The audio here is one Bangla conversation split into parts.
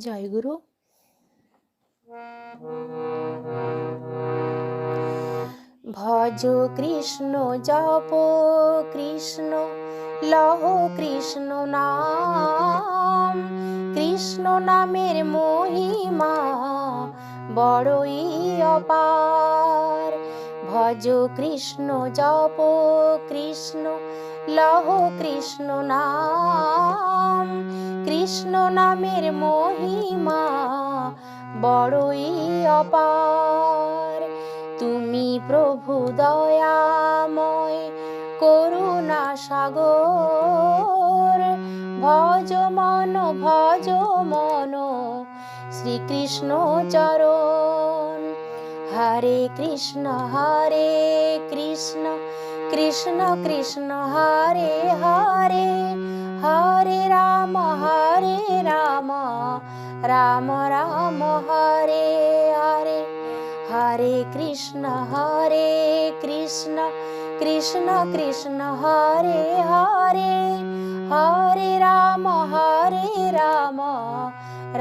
জয়গুরু। ভজ কৃষ্ণ জপ কৃষ্ণ লহ কৃষ্ণ নাম। কৃষ্ণ নামের মহিমা বড়ই অপার। ভজ কৃষ্ণ জপ কৃষ্ণ লহ কৃষ্ণ নাম। কৃষ্ণ নামের মহিমা বড়ই অপার। তুমি প্রভু দয়াময় করুণা সাগর। ভজ মন শ্রীকৃষ্ণ চরণ। হরে কৃষ্ণ কৃষ্ণ কৃষ্ণ হরে হরে, হরে রাম রাম রাম হরে হরে। হরে কৃষ্ণ কৃষ্ণ কৃষ্ণ হরে হরে, হরে রাম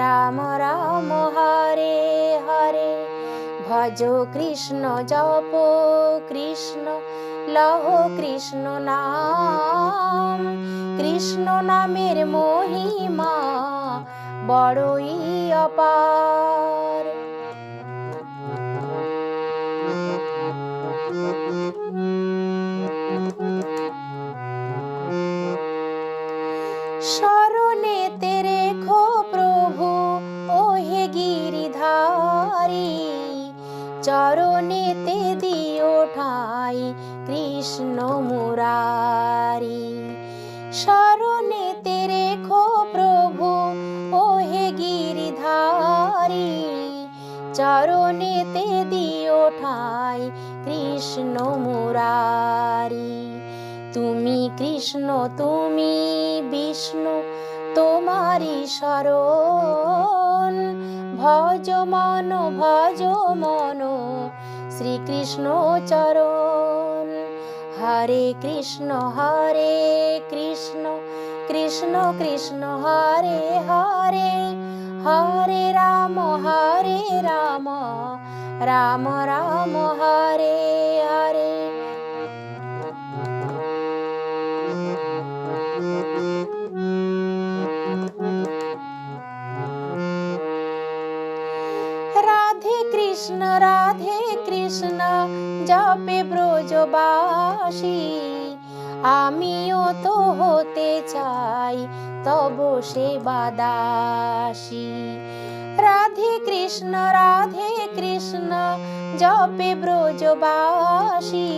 রাম রাম হরে হরে। ভজ কৃষ্ণ জপ কৃষ্ণ লহ কৃষ্ণ নাম। কৃষ্ণ নামের মহিমা বড়ই অপার। শরণেতে রেখো প্রভু ওহে গিরিধারী। চরণেতে দিও ঠাঁই কৃষ্ণ মুরারি। শরণেতে রেখো প্রভু ওহে গিরিধারী। চরণেতে দিও ঠাঁই কৃষ্ণ মুরারি। তুমি কৃষ্ণ তুমি বিষ্ণু তোমারি শরণ। ভজ মন শ্রীকৃষ্ণ চরণ। হরে কৃষ্ণ কৃষ্ণ কৃষ্ণ হরে হরে, হরে রাম রাম রাম হরে হরে। রাধে কৃষ্ণ জপে ব্রজবাসী। আমিও তো হতে চাই তব সেবাদাসী। রাধে কৃষ্ণ জপে ব্রজবাসী।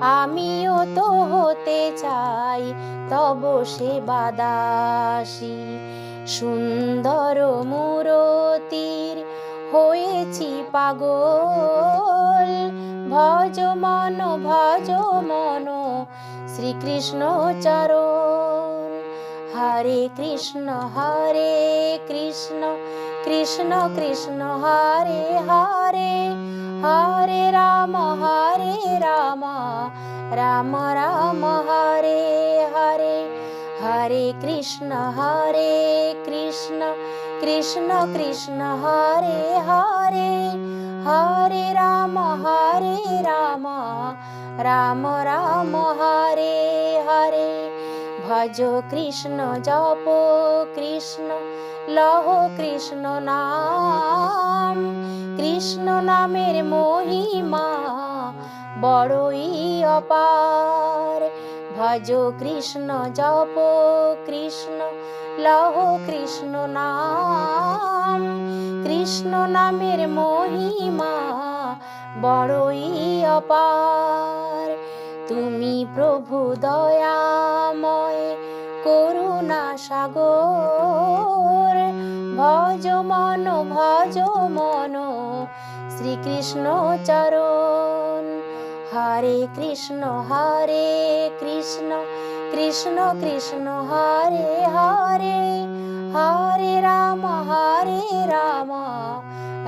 আমিও তো হতে চাই তব সেবাদাসী। সুন্দর মূরতির হয়েছি পাগল। ভজ মন শ্রীকৃষ্ণ চরণ। হরে কৃষ্ণ কৃষ্ণ কৃষ্ণ হরে হরে, হরে রাম রাম রাম হরে হরে। হরে কৃষ্ণ কৃষ্ণ কৃষ্ণ হরে হরে, হরে রাম রাম রাম হরে হরে। ভজ কৃষ্ণ জপ কৃষ্ণ লহ কৃষ্ণ নাম। কৃষ্ণ নামের মহিমা বড়ই অপার। ভজ কৃষ্ণ জপ কৃষ্ণ লহ কৃষ্ণ নাম। কৃষ্ণ নামের মহিমা বড়ই অপার। তুমি প্রভু দয়াময় করুণা সাগর। ভজ মন শ্রীকৃষ্ণ চরণ। হরে কৃষ্ণ কৃষ্ণ কৃষ্ণ হরে হরে, হরে রাম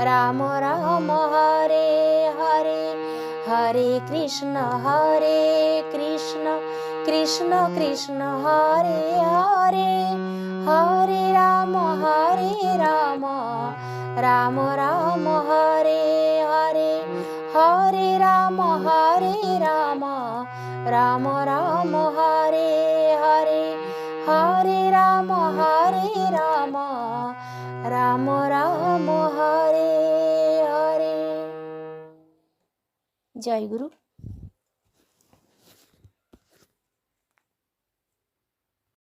রাম রাম হরে হরে। হরে কৃষ্ণ কৃষ্ণ কৃষ্ণ কৃষ্ণ হরে হরে, হরে রাম রাম রাম হরে হরে, হরে রাম রাম রাম হরে হরে, হরে রাম রাম রাম হরে হরে। জয় গুরু।